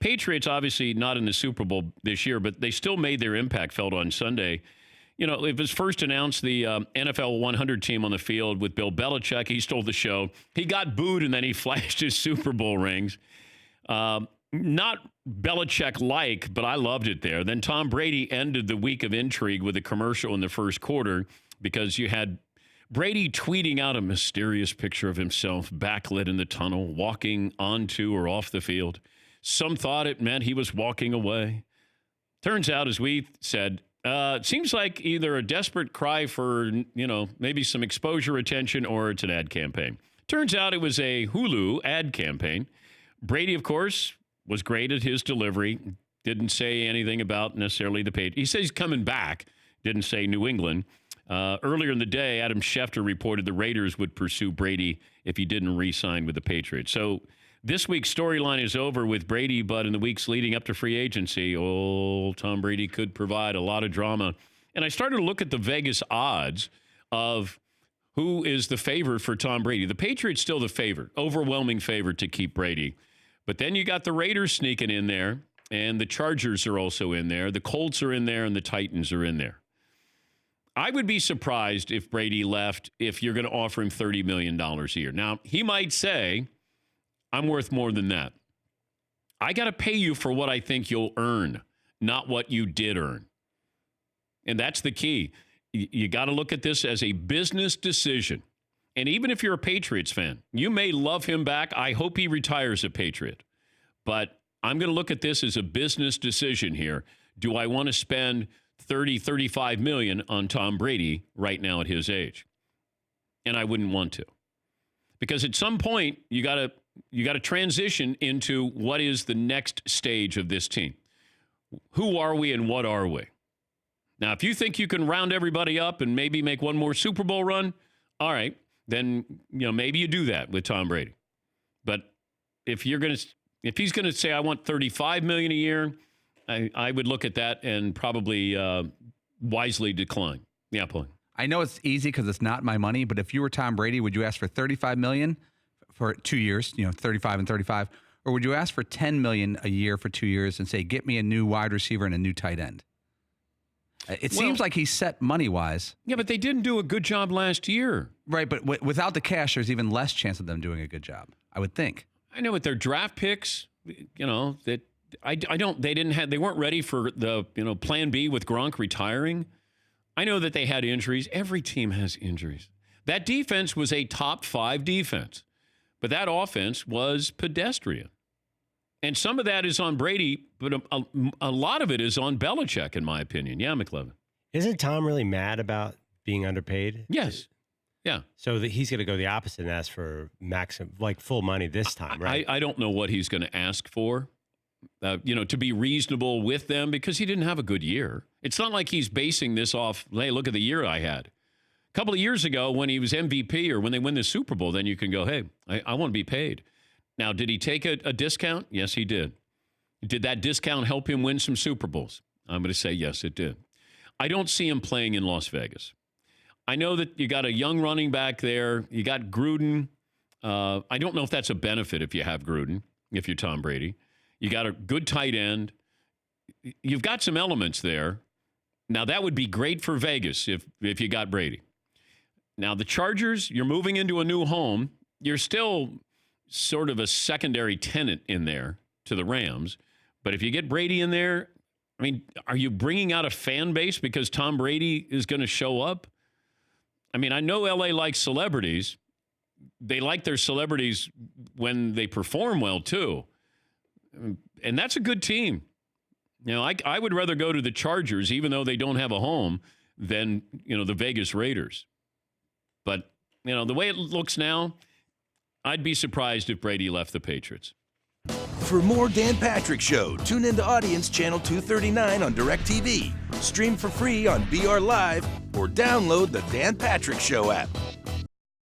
Patriots, obviously not in the Super Bowl this year, but they still made their impact felt on Sunday. You know, it was first announced the NFL 100 team on the field with Bill Belichick. He stole the show. He got booed, and then he flashed his Super Bowl rings. Not Belichick-like, but I loved it there. Then Tom Brady ended the week of intrigue with a commercial in the first quarter because you had Brady tweeting out a mysterious picture of himself backlit in the tunnel, walking onto or off the field. Some thought it meant he was walking away. Turns out, as we said, it seems like either a desperate cry for, maybe some exposure attention or it's an ad campaign. Turns out it was a Hulu ad campaign. Brady, of course, was great at his delivery. Didn't say anything about necessarily the Patriots. He says he's coming back. Didn't say New England. Earlier in the day, Adam Schefter reported the Raiders would pursue Brady if he didn't re-sign with the Patriots. So this week's storyline is over with Brady, but in the weeks leading up to free agency, Tom Brady could provide a lot of drama. And I started to look at the Vegas odds of who is the favorite for Tom Brady. The Patriots still the favorite, overwhelming favorite to keep Brady. But then you got the Raiders sneaking in there, and the Chargers are also in there. The Colts are in there, and the Titans are in there. I would be surprised if Brady left if you're going to offer him $30 million a year. Now, he might say, I'm worth more than that. I got to pay you for what I think you'll earn, not what you did earn. And that's the key. You got to look at this as a business decision. And even if you're a Patriots fan, you may love him back. I hope he retires a Patriot. But I'm going to look at this as a business decision here. Do I want to spend 30, 35 million on Tom Brady right now at his age? And I wouldn't want to. Because at some point, you got to transition into what is the next stage of this team. Who are we and what are we? Now, if you think you can round everybody up and maybe make one more Super Bowl run, all right, then maybe you do that with Tom Brady. But if he's going to say I want $35 million a year, I would look at that and probably wisely decline. Yeah, Paul. I know it's easy because it's not my money, but if you were Tom Brady, would you ask for $35 million for 2 years, 35 and 35, or would you ask for $10 million a year for 2 years and say, get me a new wide receiver and a new tight end? It seems like he's set money-wise. Yeah, but they didn't do a good job last year. Right, but without the cash, there's even less chance of them doing a good job, I would think. I know with their draft picks, that they weren't ready for the, plan B with Gronk retiring. I know that they had injuries. Every team has injuries. That defense was a top 5 defense, but that offense was pedestrian. And some of that is on Brady, but a lot of it is on Belichick, in my opinion. Yeah, McLevin. Isn't Tom really mad about being underpaid? Yes. Yeah. So he's going to go the opposite and ask for full money this time, right? I don't know what he's going to ask for, to be reasonable with them because he didn't have a good year. It's not like he's basing this off, hey, look at the year I had. A couple of years ago when he was MVP or when they win the Super Bowl, then you can go, hey, I want to be paid. Now, did he take a discount? Yes, he did. Did that discount help him win some Super Bowls? I'm going to say yes, it did. I don't see him playing in Las Vegas. I know that you got a young running back there. You got Gruden. I don't know if that's a benefit if you have Gruden, if you're Tom Brady. You got a good tight end. You've got some elements there. Now, that would be great for Vegas if you got Brady. Now, the Chargers, you're moving into a new home. You're still sort of a secondary tenant in there to the Rams. But if you get Brady in there, I mean, are you bringing out a fan base because Tom Brady is going to show up? I mean, I know LA likes celebrities. They like their celebrities when they perform well, too. And that's a good team. I would rather go to the Chargers, even though they don't have a home, than, the Vegas Raiders. But, the way it looks now, I'd be surprised if Brady left the Patriots. For more Dan Patrick Show, tune into Audience Channel 239 on DirecTV. Stream for free on BR Live or download the Dan Patrick Show app.